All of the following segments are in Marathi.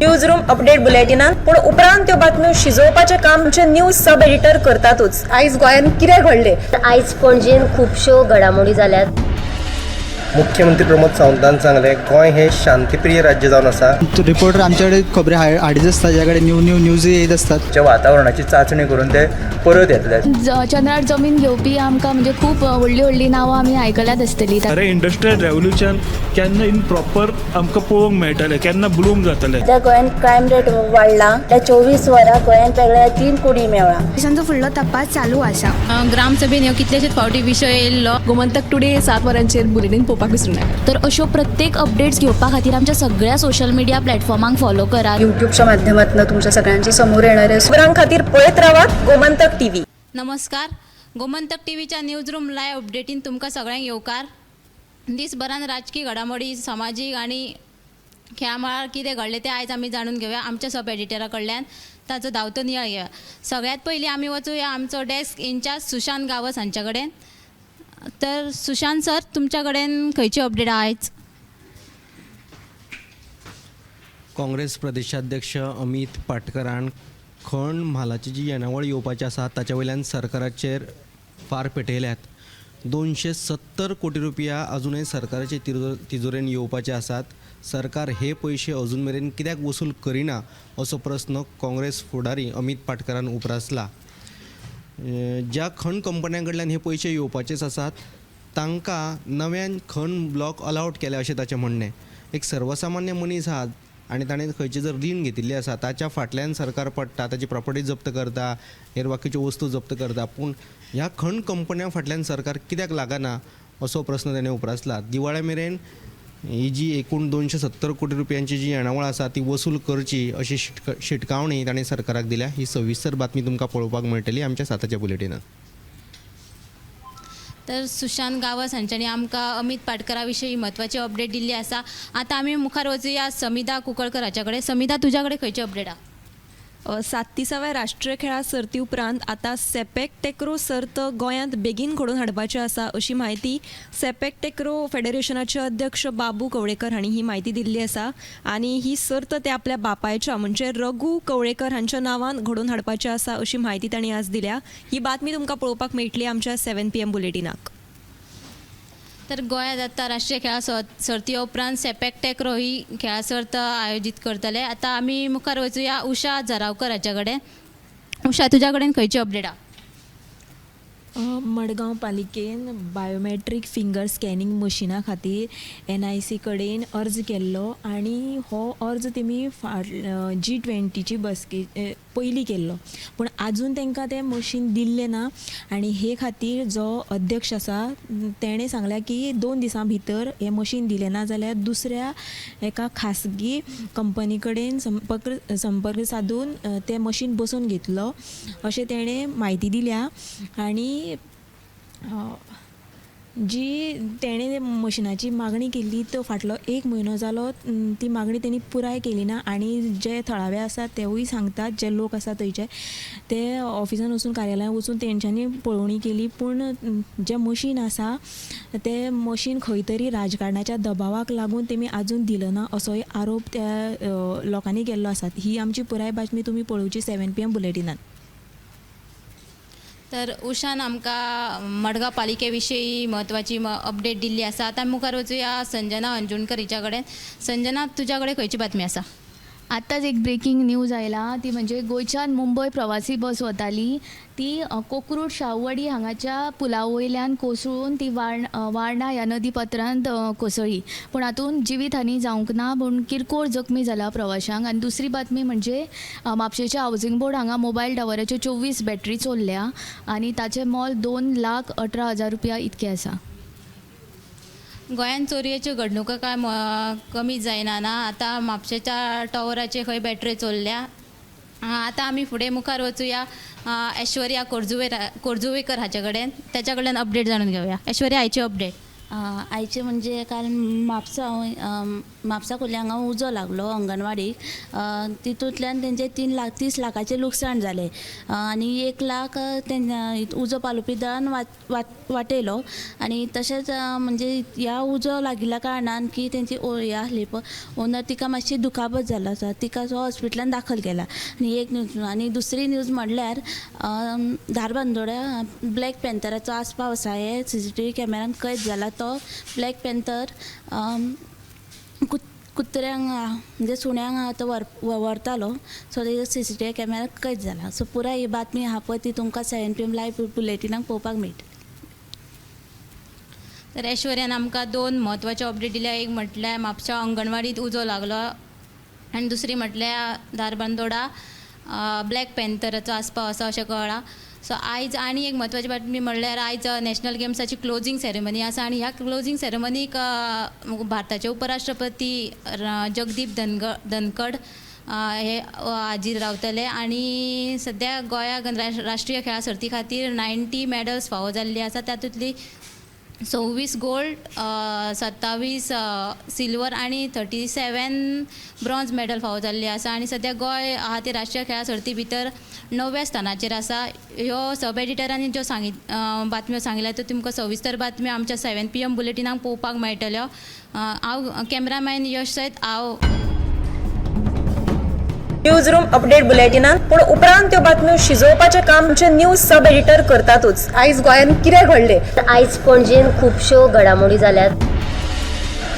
न्यूज रूम अपडेट बुलेटिनात पूण उपरांत त्यो बातम्यो शिजोवपाचें काम आमचे न्यूज सब एडिटर करतातूच। आयज गोंयांत कितें घडलें? आयज पणजेन खुबश्यो घडामोडी जाल्यात। मुख्यमंत्री प्रमोद सावंतान सांगले गोंय हे शांतीप्रिय राज्य जावन आसा। रिपोर्टर आमच्याकडे खबरी हाडीत आसता, ज्याकडे न्यूज येत असतात। जे वातावरणाची चाचणी करून ते परत येतले। चंद्रार जमीन घेवपी आमकां म्हणजे खूब व्हडली व्हडली नांवां आमी आयकल्यात आसतली। अरे इंडस्ट्रियल रेवल्युशन केन्ना इन प्रॉपर आमकां पळोवंक मेळटलें, केन्ना ब्लूम जातलें। त्या गोंयांत क्रायम रेट वाडला। त्या 24 वरां गोंयांत वेगळ्या 3 कुडी मेळ्ळा। देशांचो फुडलो तपास चालू आसा। ग्रामसभेन ह्यो कितलेशेच फावटी विशय येयल्लो। गोमंतक टुडे 7 वरांचेर बुलेटिन पळोवपाक विसरूं नाका। तर अश्यो प्रत्येक अपडेट्स घेवपा खातीर आमच्या सगळ्या सोशल मिडिया प्लॅटफॉर्मांक फॉलो करा। युट्यूबच्या माध्यमातून तुमच्या सगळ्यांच्या समोर येणाऱ्या खबरां खातीर पळयत रावात गोमंतक टीव्ही। नमस्कार, गोमंतक टीव्हीच्या न्यूज रूम लायव्ह अपडेटीन तुमकां सगळ्यांक येवकार। दिसभरान राजकीय घडामोडी, सामाजीक आनी खेळामळार कितें घडलें तें आयज आमी जाणून घेवया आमच्या सब एडिटरा कडल्यान। ताचो धांवतो नियाळ घेवया। सगळ्यात पयलीं आमी वचूया आमचो डेस्क इंचार्ज सुशांत गावस हांच्या कडेन। तर सुशांत सर, तुमच्या कडेन खंयची अपडेट आयज? काँग्रेस प्रदेशाध्यक्ष अमित पाटकरान खण म्हालाची जी येणावळ येवपाची आसा ताच्या वयल्यान सरकाराचेर फार पेटयल्यात। 270 कोटी रुपया अजूनय सरकाराचे तिजोरेन येवपाचे आसात। सरकार हे पयशे अजून मेरेन कित्याक वसूल करिना असो प्रस्न काँग्रेस फुडारी अमित पाटकरान उपरासला। ज्या खण कंपन्यां कडल्यान हे पयशे येवपाचेच आसात तांकां नव्यान खण ब्लॉक अलाउड केले अशें ताचें म्हणणें। एक सर्वसामान्य मनीस आहा आनी ताणें खंयचे जर रीण घेतिल्ली आसा ताच्या फाटल्यान सरकार पडटा, ताची प्रॉपर्टी जप्त करता, हेर बाकीच्यो वस्तू जप्त करता, पूण ह्या खण कंपन्यां फाटल्यान सरकार कित्याक लागना असो प्रस्न ताणें उपरासला। दिवाळे मेरेन ही जी एकूण 270 कोटी रुपयांची जी येणावळ आसा ती वसूल करची अशी शिटकावणी ताणें सरकाराक दिल्या। ही सविस्तर बातमी तुमकां पळोवपाक मेळटली आमच्या साताच्या बुलेटिनांत। तर सुशांत गावस हांच्यांनी आमकां अमित पाटकरा विशीं म्हत्वाची अपडेट दिल्ली आसा। आतां आमी मुखार वचुया समिधा कुंकळकर हाच्या कडेन। समिधा, तुज्या कडेन खंयची अपडेट आहा? 37व्या राष्ट्रीय खेळा सर्ती उपरांत आतां सेपॅक टेक्रो सर्त गोंयांत बेगीन घडोवन हाडपाची आसा अशी माहिती सेपॅक टेक्रो फेडरेशनाचे अध्यक्ष बाबू कवळेकर हांणी ही माहिती दिल्ली आसा। आनी ही सर्त ते आपल्या बापायच्या म्हणजे रघु कवळेकर हांच्या नांवान घडोवन हाडपाची आसा अशी माहिती तांणी आज दिल्या। ही बातमी तुमकां पळोवपाक मेळटली आमच्या 7 PM बुलेटिनाक। तर गोंयांत आतां राष्ट्रीय खेळा सर्ती उपरांत सेपॅक टेक्रो ही खेळा सर्त आयोजीत करतले। आतां आमी मुखार वचुया उशा झरावकर हाच्या कडेन। उशा, तुज्या कडेन खंयची अपडेट आहा? मडगांव पालिकेन बायोमेट्रीक फिंगर स्कॅनिंग मशिना खातीर NIC कडेन अर्ज केल्लो आनी हो अर्ज तेमी G20ची बसके पयलीं केल्लो, पूण आजून तांकां तें मशीन दिल्लें ना। आनी हे खातीर जो अध्यक्ष आसा तेणें सांगल्या की 2 दिसां भितर हें मशीन दिलें ना जाल्यार दुसऱ्या एका खासगी कंपनी कडेन संपर्क साधून तें मशीन बसोवन घेतलो अशें तेणें म्हायती दिल्या। आनी जी तेणें मशिनाची मागणी केल्ली तो फाटलो 1 म्हयनो जालो, ती मागणी तेणी पुराय केली ना। आनी जे थळावे आसात तेवूय सांगतात, जे लोक आसात थंयचे ते ऑफिसान वचून कार्यालयान वचून तेंच्यांनी पळोवणी केली, पूण जें मशीन आसा तें मशीन खंय तरी राजकारणाच्या दबावाक लागून तेमी आजून दिलं ना असोय आरोप त्या लोकांनी केल्लो आसा। ही आमची पुराय बातमी तुमी पळोवची 7 PM बुलेटिनान। तर उशान आमकां मडगांव पालिके विशीं म्हत्वाची अपडेट दिल्ली आसा। आतां मुखार वचुया संजना अंजुणकर हिच्या कडेन। संजना, तुज्या कडेन खंयची बातमी आसा? आतांच एक ब्रेकिंग न्यूज आयला, ती म्हणजे गोंयच्यान मुंबय प्रवासी बस वताली ती कोकरूड शाहूवाडी हांगाच्या पुला वयल्यान कोसळून ती वारणा ह्या नदी पात्रांत कोसळ्ळी, पूण हातूंत जिवीत हानी जावंक ना, पूण किरकोळ जखमी जाला प्रवाशांक। आनी दुसरी बातमी म्हणजे म्हापशेच्या हावजींग बोर्ड हांगा मोबायल टावराच्यो 24 बॅटरी चोरल्या आनी ताचें मोल 2,18,000 रुपया इतकें आसा। गोंयांत चोरयेच्यो घडणुको काय कमी जायना ना। आतां म्हापशेच्या टावराचे खंय बॅटरी चोरल्या। आतां आमी फुडें मुखार वचुया ऐश्वर्या कोरजुवेकर हाचे कडेन। त्याच्या कडल्यान अपडेट जाणून घेवया। ऐश्वर्या, आयची अपडेट? आयचे म्हणजे कारण म्हापसा कडल्यान हांगा उजो लागलो अंगणवाडीक तितूंतल्यान तेंचे 3 लाखाचे लुकसाण जाले आनी 1 लाख उजो पालोवपी दळान वाटयलो आनी तशेंच म्हणजे ह्या उजो लागिल्ल्या कारणान की तेंची हे आसली पळय ओनर तिका मातशी दुखापत जालो आसा तिका हॉस्पिटलान दाखल केला आनी एक न्यूज आनी दुसरी न्यूज म्हणल्यार धारबांदोड्या ब्लॅक पॅन्थराचो आस्पाव आसा हे CCTV कॅमेरान कैद जाला तो ब्लॅक पॅन्थर कुत्र्यांक म्हणजे सुण्यांक तो व्हरतालो सो तेजो CCTV कॅमेरा कैद जाला सो पुराय ही बातमी आहा पळय ती तुमकां 7 PM लायव्ह बुलेटिनाक पळोवपाक मेळटली. तर ऐश्वर्यान आमकां 2 म्हत्वाचे अपडेट दिल्या. एक म्हटल्यार म्हापशा अंगणवाडीत उजो लागलो आनी दुसरी म्हटल्यार धारबांदोडा ब्लॅक पॅन्थराचो आस्पाव आसा अशें कळ्ळां. सो आयज आनी एक म्हत्वाची बातमी म्हणल्यार आयज नॅशनल गेम्साची क्लोजींग सेरेमनी आसा आनी ह्या क्लोजींग सेरेमनीक भारताचे उपराष्ट्रपती जगदीप धनखड हे हाजीर रावतले आनी सद्या गोंयाक राष्ट्रीय खेळा सर्ती खातीर 90 मेडल्स फावो जाल्ली आसा तातूंतली 26 गोल्ड 27 सिल्वर आनी 37 ब्रॉन्झ मेडल फावो जाल्ली आसा आनी सद्या गोंय आहा ती राष्ट्रीय खेळा सर्ती भितर 9व्या स्थानाचेर आसा. ह्यो सब एडिटरांनी ज्यो बातम्यो सांगिल्ल्या त्यो तुमकां सविस्तर बातम्यो आमच्या 7 PM बुलेटिनाक पळोवपाक मेळटल्यो. हांव कॅमेरामॅन यश सयत हांव न्यूज रूम अपडेट बुलेटिनान पूण उपरांत त्यो बातम्यो शिजोवपाचें काम आमचे न्यूज सब एडिटर करतातूच. आयज गोंयान कितें घडलें आयज पणजेन खुबश्यो घडामोडी जाल्यात.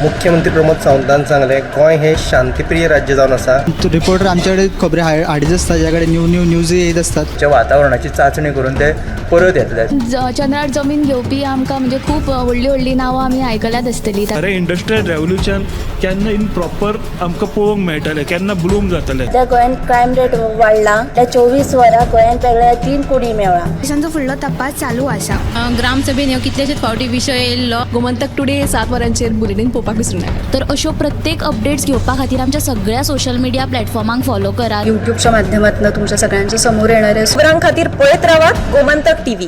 मुख्यमंत्री प्रमोद सावंतान सांगलें गोंय हे शांतीप्रिय राज्य जावन आसा. रिपोर्टर आमच्याकडे खबरी हाडीच आसता ज्या कडेन न्यू न्यूज येत असतात. वातावरणाची चाचणी करून ते परत येतले. चंद्रार जमीन घेवपी आमकां म्हणजे खूब व्हडली नांवां आमी आयकल्यात आसतलीं. अरे इंडस्ट्रियल रेव्होल्युशन केन्ना इन प्रॉपर आमकां पळोवंक मेळटलें केन्ना ब्लूम जातलें. त्या गोंयान क्रायम रेट वाडला त्या 24 वरां गोंयान पेगळ्या 3 कुडी मेळ्ळा. देशांचो फुडलो तपास चालू आसा. ग्रामसभेन ह्यो कितलेशेच फावटी विशय येयल्लो. गोमंतक टुडे 7 वरांचेर बुलेटिन पळोवपाक विसरूं नाका. तर अश्यो प्रत्येक अपडेट्स घेवपा खातीर आमच्या सगळ्या सोशल मिडिया प्लॅटफॉर्मांक फॉलो करा. यूट्यूबच्या माध्यमातून तुमच्या सगळ्यांच्या समोर येणाऱ्या खबरां खातीर पळयत रावात गोमंतक TV.